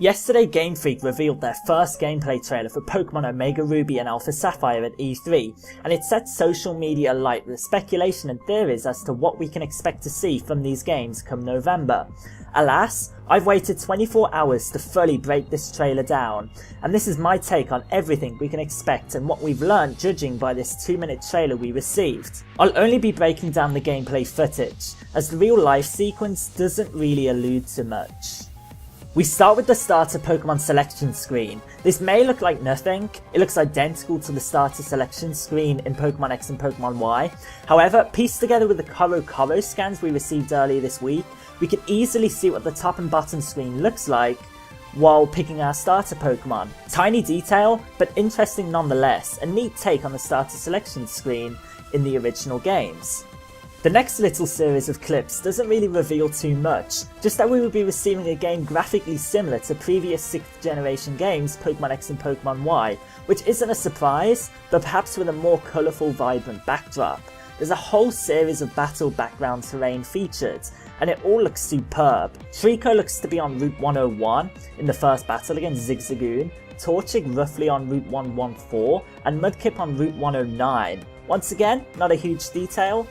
Yesterday, Game Freak revealed their first gameplay trailer for Pokémon Omega Ruby and Alpha Sapphire at E3, and it set social media alight with speculation and theories as to what we can expect to see from these games come November. Alas, I've waited 24 hours to fully break this trailer down, and this is my take on everything we can expect and what we've learned judging by this 2-minute trailer we received. I'll only be breaking down the gameplay footage, as the real life sequence doesn't really allude to much. We start with the starter Pokemon selection screen. This may look like nothing, it looks identical to the starter selection screen in Pokemon X and Pokemon Y. However, pieced together with the Koro scans we received earlier this week, we can easily see what the top and bottom screen looks like while picking our starter Pokemon. Tiny detail, but interesting nonetheless, a neat take on the starter selection screen in the original games. The next little series of clips doesn't really reveal too much, just that we will be receiving a game graphically similar to previous 6th generation games Pokemon X and Pokemon Y, which isn't a surprise, but perhaps with a more colourful, vibrant backdrop. There's a whole series of battle background terrain featured, and it all looks superb. Trico looks to be on Route 101 in the first battle against Zigzagoon, Torchic roughly on Route 114, and Mudkip on Route 109. Once again, not a huge detail,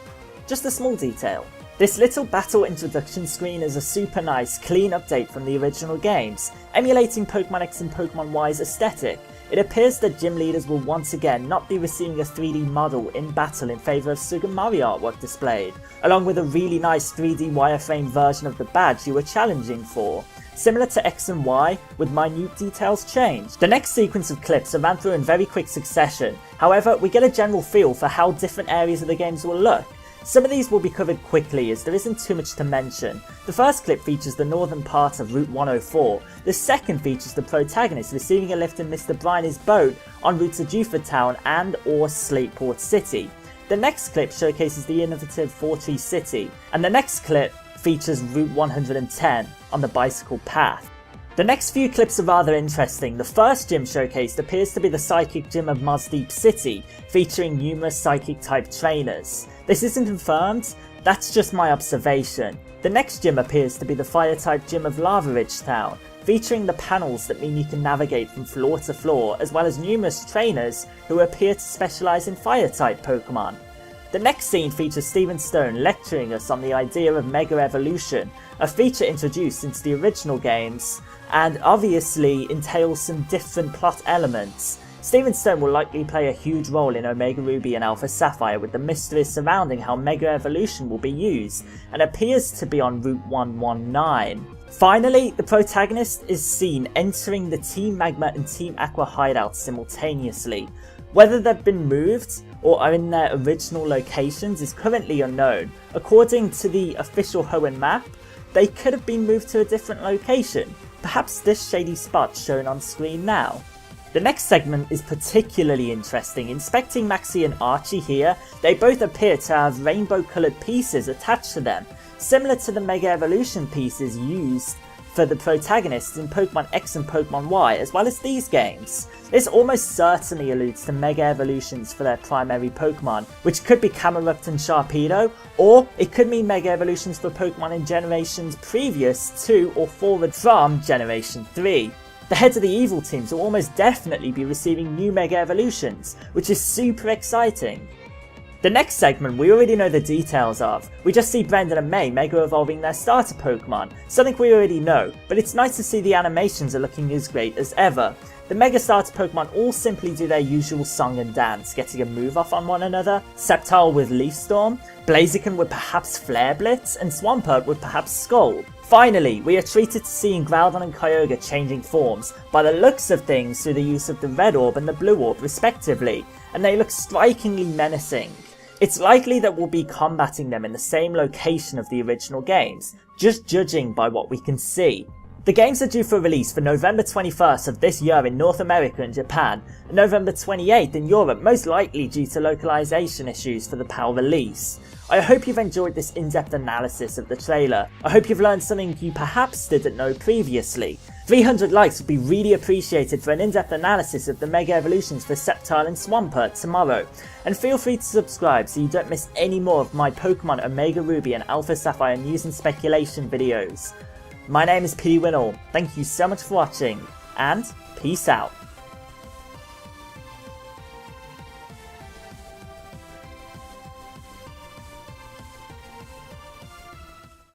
just a small detail. This little battle introduction screen is a super nice, clean update from the original games, emulating Pokemon X and Pokemon Y's aesthetic. It appears that gym leaders will once again not be receiving a 3D model in battle in favour of Sugimari artwork displayed, along with a really nice 3D wireframe version of the badge you were challenging for. Similar to X and Y, with minute details changed. The next sequence of clips are ran through in very quick succession, however we get a general feel for how different areas of the games will look. Some of these will be covered quickly as there isn't too much to mention. The first clip features the northern part of Route 104, the second features the protagonist receiving a lift in Mr. Briney's boat en route to Jufa Town and or Slateport City. The next clip showcases the innovative Fortree City, and the next clip features Route 110 on the bicycle path. The next few clips are rather interesting. The first gym showcased appears to be the Psychic Gym of Mosdeep City, featuring numerous Psychic type trainers. This isn't confirmed, that's just my observation. The next gym appears to be the Fire type Gym of Lava Ridge Town, featuring the panels that mean you can navigate from floor to floor, as well as numerous trainers who appear to specialise in Fire type Pokemon. The next scene features Steven Stone lecturing us on the idea of Mega Evolution, a feature introduced into the original games, and obviously entails some different plot elements. Steven Stone will likely play a huge role in Omega Ruby and Alpha Sapphire, with the mysteries surrounding how Mega Evolution will be used, and appears to be on Route 119. Finally, the protagonist is seen entering the Team Magma and Team Aqua hideouts simultaneously. Whether they've been moved or are in their original locations is currently unknown. According to the official Hoenn map, they could have been moved to a different location, perhaps this shady spot shown on screen now. The next segment is particularly interesting. Inspecting Maxie and Archie here, they both appear to have rainbow coloured pieces attached to them, similar to the Mega Evolution pieces used for the protagonists in Pokemon X and Pokemon Y, as well as these games. This almost certainly alludes to Mega Evolutions for their primary Pokemon, which could be Camerupt and Sharpedo, or it could mean Mega Evolutions for Pokemon in generations previous to or forward from Generation 3. The heads of the evil teams will almost definitely be receiving new Mega Evolutions, which is super exciting. The next segment we already know the details of. We just see Brendan and May Mega evolving their starter Pokemon, something we already know, but it's nice to see the animations are looking as great as ever. The Mega starter Pokemon all simply do their usual song and dance, getting a move off on one another, Sceptile with Leaf Storm, Blaziken with perhaps Flare Blitz, and Swampert with perhaps Scald. Finally, we are treated to seeing Groudon and Kyogre changing forms, by the looks of things through the use of the Red Orb and the Blue Orb respectively, and they look strikingly menacing. It's likely that we'll be combating them in the same location of the original games, just judging by what we can see. The games are due for release for November 21st of this year in North America and Japan, and November 28th in Europe, most likely due to localization issues for the PAL release. I hope you've enjoyed this in-depth analysis of the trailer. I hope you've learned something you perhaps didn't know previously. 300 likes would be really appreciated for an in-depth analysis of the Mega Evolutions for Sceptile and Swampert tomorrow. And feel free to subscribe so you don't miss any more of my Pokemon Omega Ruby and Alpha Sapphire news and speculation videos. My name is P. Winnall, thank you so much for watching, and peace out.